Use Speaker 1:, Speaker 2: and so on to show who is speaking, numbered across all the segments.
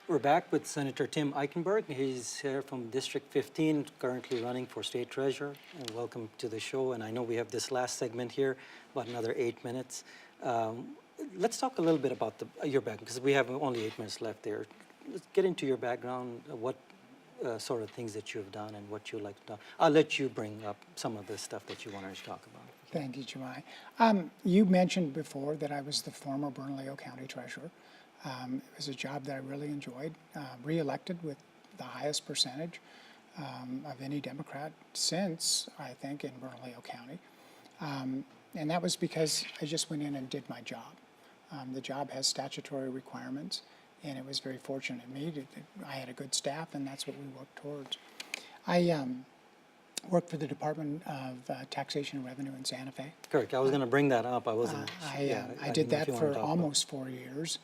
Speaker 1: We're back with Senator Tim Eichenberg. He's here from District 15, currently running for state treasurer. And welcome to the show. And I know we have this last segment here, about another 8 minutes. Let's talk a little bit about your background, because we have only 8 minutes left there. Let's get into your background, what sort of things that you've done and what you like to do. I'll let you bring up some of the stuff that you wanted to talk about.
Speaker 2: Thank you, Jemai. You mentioned before that I was the former Bernalillo County treasurer. It was a job that I really enjoyed, re-elected with the highest percentage of any Democrat since, I think, in Bernalillo County. And that was because I just went in and did my job. The job has statutory requirements, and it was very fortunate of me. I had a good staff, and that's what we worked towards. I worked for the Department of Taxation and Revenue in Santa Fe.
Speaker 1: Correct. I was going to bring that up. I wasn't.
Speaker 2: I did that for almost 4 years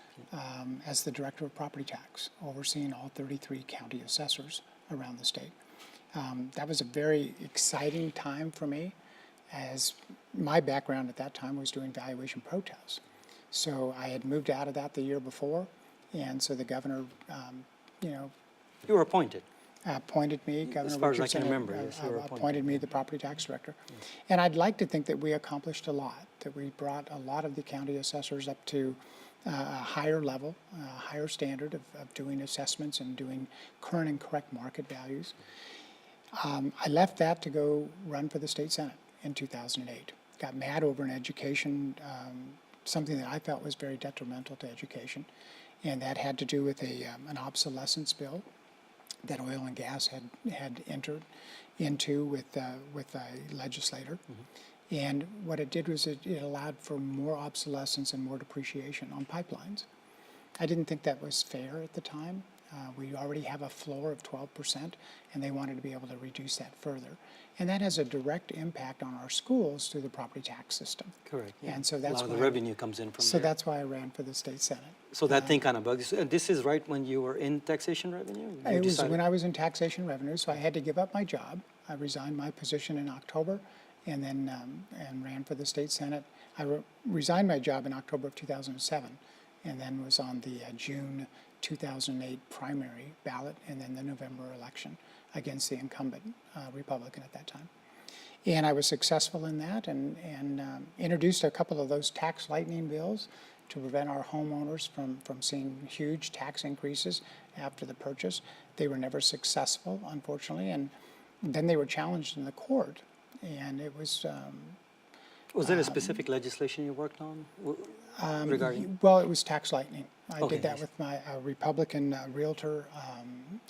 Speaker 2: as the director of property tax, overseeing all 33 county assessors around the state. That was a very exciting time for me, as my background at that time was doing valuation protests. So I had moved out of that the year before, and so the governor,
Speaker 1: You were appointed.
Speaker 2: Appointed me, Governor
Speaker 1: As far as I
Speaker 2: Richardson
Speaker 1: can remember, yes, you were
Speaker 2: appointed me the property tax director. And I'd like to think that we accomplished a lot, that we brought a lot of the county assessors up to a higher level, a higher standard of doing assessments and doing current and correct market values. I left that to go run for the state senate in 2008. Got mad over an education, something that I felt was very detrimental to education, and that had to do with an obsolescence bill that oil and gas had entered into with a legislator. Mm-hmm. And what it did was it allowed for more obsolescence and more depreciation on pipelines. I didn't think that was fair at the time. We already have a floor of 12%, and they wanted to be able to reduce that further. And that has a direct impact on our schools through the property tax system.
Speaker 1: Correct. Yeah.
Speaker 2: And so that's
Speaker 1: a lot of the revenue comes in from
Speaker 2: so
Speaker 1: there.
Speaker 2: that's why I ran for the state senate.
Speaker 1: So that thing kind of bugs you. And this is right when you were in taxation revenue?
Speaker 2: It was when I was in taxation revenue, so I had to give up my job. I resigned my position in October, and then and ran for the state senate. I resigned my job in October of 2007, and then was on the June 2008 primary ballot, and then the November election against the incumbent Republican at that time. And I was successful in that, and introduced a couple of those tax lightning bills to prevent our homeowners from seeing huge tax increases after the purchase. They were never successful, unfortunately, and then they were challenged in the court, and it was...
Speaker 1: was there a specific legislation you worked on regarding?
Speaker 2: Well, it was tax lightning. I
Speaker 1: Okay,
Speaker 2: did that with my Republican realtor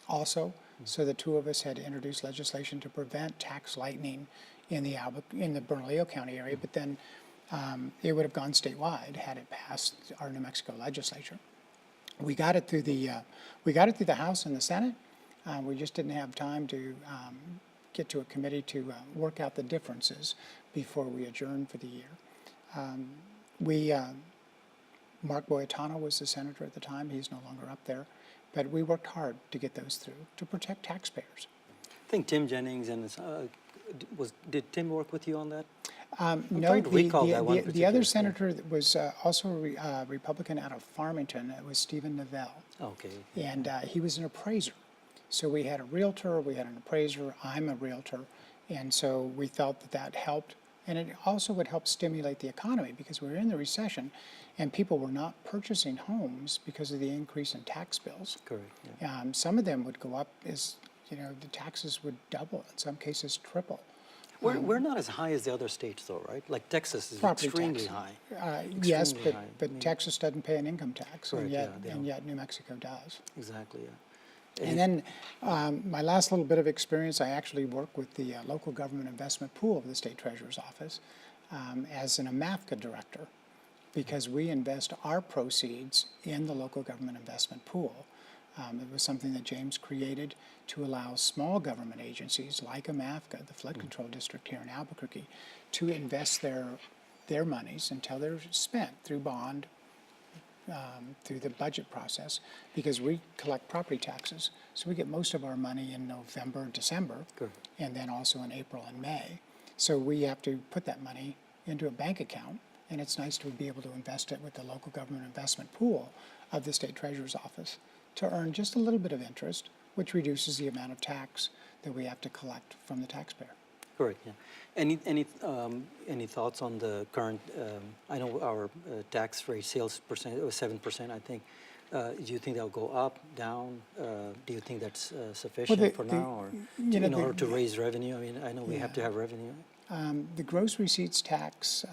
Speaker 2: also. Mm-hmm. So the two of us had introduced legislation to prevent tax lightning in the Bernalillo County area, but then it would have gone statewide had it passed our New Mexico legislature. We got it through the House and the Senate. We just didn't have time to get to a committee to work out the differences before we adjourned for the year. Mark Boyatano was the senator at the time. He's no longer up there, but we worked hard to get those through to protect taxpayers.
Speaker 1: I think Tim Jennings and did Tim work with you on that?
Speaker 2: No, the other senator that was also a Republican out of Farmington, it was Stephen Novell.
Speaker 1: Okay.
Speaker 2: And he was an appraiser. So we had a realtor, we had an appraiser, I'm a realtor, and so we felt that helped. And it also would help stimulate the economy because we were in the recession and people were not purchasing homes because of the increase in tax bills.
Speaker 1: Correct. Yeah.
Speaker 2: Some of them would go up as, the taxes would double, in some cases triple.
Speaker 1: We're not as high as the other states, though, right? Like Texas is extremely high.
Speaker 2: Yes, but Texas doesn't pay an income tax,
Speaker 1: Correct,
Speaker 2: and yet New Mexico does.
Speaker 1: Exactly, yeah.
Speaker 2: And then my last little bit of experience, I actually work with the local government investment pool of the state treasurer's office as an AMAFCA director, because we invest our proceeds in the local government investment pool. It was something that James created to allow small government agencies like AMAFCA, the flood control district here in Albuquerque, to invest their monies until they're spent through bond, through the budget process, because we collect property taxes. So we get most of our money in November, December, and then also in April and May. So we have to put that money into a bank account, and it's nice to be able to invest it with the local government investment pool of the state treasurer's office. to earn just a little bit of interest, which reduces the amount of tax that we have to collect from the taxpayer.
Speaker 1: Correct, yeah. Any thoughts on the current, I know our tax rate, sales percent was 7%, I think. Do you think that'll go up, down? Do you think that's sufficient for now, or in order to raise revenue? I mean, I know we have to have revenue.
Speaker 2: The gross receipts tax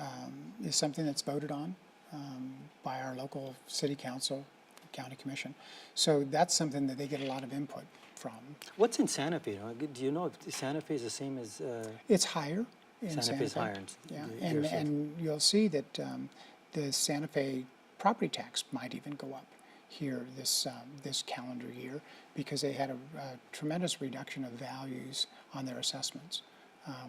Speaker 2: is something that's voted on by our local city council, county commission. So that's something that they get a lot of input from.
Speaker 1: What's in Santa Fe? Do you know if Santa Fe is the same as?
Speaker 2: It's higher in Santa Fe.
Speaker 1: Santa Fe is higher.
Speaker 2: Yeah, and you'll see that the Santa Fe property tax might even go up here this calendar year, because they had a tremendous reduction of values on their assessments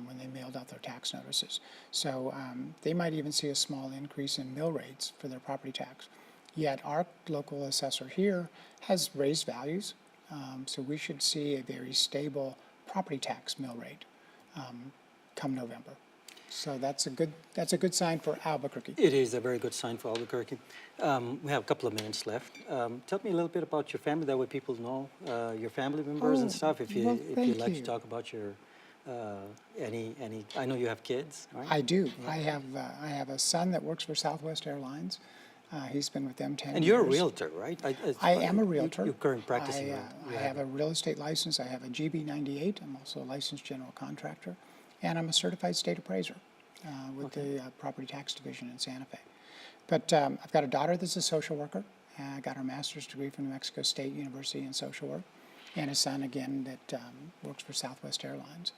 Speaker 2: when they mailed out their tax notices. So they might even see a small increase in mill rates for their property tax. Yet our local assessor here has raised values, so we should see a very stable property tax mill rate come November. So that's a good sign for Albuquerque.
Speaker 1: It is a very good sign for Albuquerque. We have a couple of minutes left. Tell me a little bit about your family. That way people know your family members and stuff. If you'd like to talk about your any. I know you have kids, right?
Speaker 2: I do. Yeah. I have a son that works for Southwest Airlines. He's been with them 10 years.
Speaker 1: And you're a realtor, right?
Speaker 2: I am a realtor.
Speaker 1: You're currently practicing.
Speaker 2: I have a real estate license. I have a GB 98. I'm also a licensed general contractor. And I'm a certified state appraiser with the Property Tax Division in Santa Fe. But I've got a daughter that's a social worker. I got her master's degree from New Mexico State University in social work. And a son, again, that works for Southwest Airlines.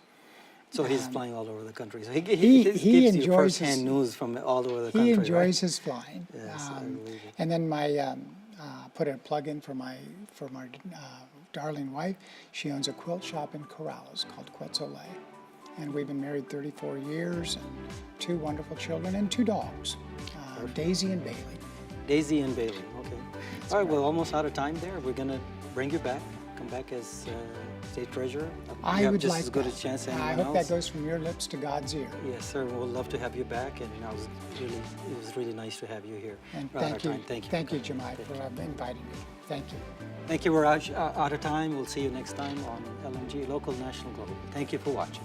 Speaker 1: So he's flying all over the country. So he gives you
Speaker 2: enjoys
Speaker 1: first-hand news from all over the country.
Speaker 2: He enjoys
Speaker 1: right?
Speaker 2: his flying.
Speaker 1: Yes, I believe it.
Speaker 2: And then my put a plug in for my darling wife. She owns a quilt shop in Corrales called Quilt Soleil. And we've been married 34 years, and 2 wonderful children and 2 dogs, Daisy and Bailey.
Speaker 1: Daisy and Bailey, okay. All right, we're almost out of time there. We're going to bring you back, come back as state treasurer.
Speaker 2: I would
Speaker 1: just
Speaker 2: like
Speaker 1: as good
Speaker 2: that.
Speaker 1: a chance as
Speaker 2: I
Speaker 1: anyone
Speaker 2: hope
Speaker 1: else.
Speaker 2: that goes from your lips to God's ear.
Speaker 1: Yes, sir. We'll love to have you back, and it was really nice to have you here.
Speaker 2: And
Speaker 1: Thank you.
Speaker 2: Thank you, Jemai, for inviting me. Thank you.
Speaker 1: Thank you. We're out of time. We'll see you next time on LNG, Local, National, Global. Thank you for watching.